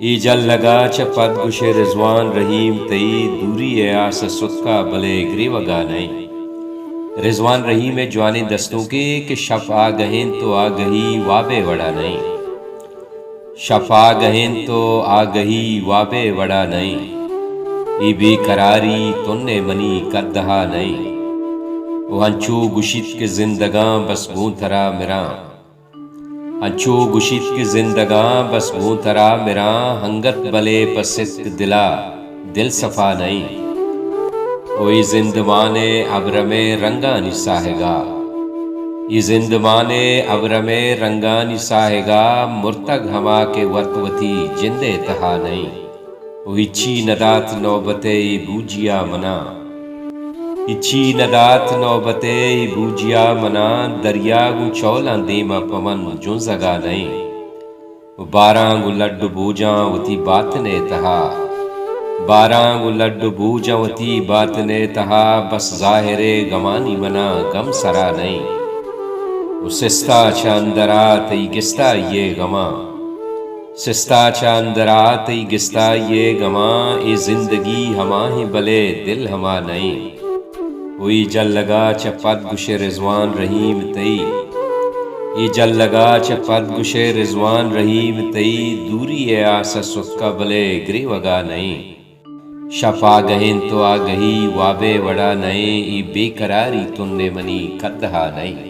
ای جل لگا چپت گش رضوان رحیم تئی دوری آس سکا بلے گریوگا نہیں۔ رضوان رحیم جوانے دستوں کے کہ شف آگہیں تو آگہی وابے وڑا نہیں۔ شف آگہیں تو آگہی وابے وڑا نہیں۔ ای بے قراری تننے منی کدہا نہیں۔ وہ ہنچو گشت کے زندگاں بس گون ترا مراں۔ ہنچو گشت کے زندگاں بس گون ترا مراں، ہنگت بلے پسک دلا دل صفا نہیں۔ کوئی زندمانے ابرمے رنگانی ساہگا، یہ زندمانے ابرمے رنگانی ساہگا، مرتگ ہما کے وطوتی جندے تہا نہیں۔ وہ ہچی ندات نوبتے بوجیا منا، ہچی ندات نوبتے بوجیا منا، دریاگو چولاں دیما پمن جنزگا نہیں۔ وہ باراں گو لڈ بوجاں وتی باتنے تہا، باراں گو لڈ بوجاں وتی باتنے تہا، بس ظاہر گمانی منا غم سرا نہیں۔ وہ سستا چاندرا تی گستا یہ غماں، سستا چاندرا تی گستا یہ غماں، اے زندگی ہما ہی بلے دل ہما نہیں۔ وہی جل لگا چپت گش رضوان رحیم تئی، یہ جل لگا چپت گش رضوان رحیم تئی دوری آس سکا بلے گریوگا نہیں۔ شف آگہیں تو آگہی وابے وڑا نہیں، ای بے قراری تننے منی کدہا نہیں۔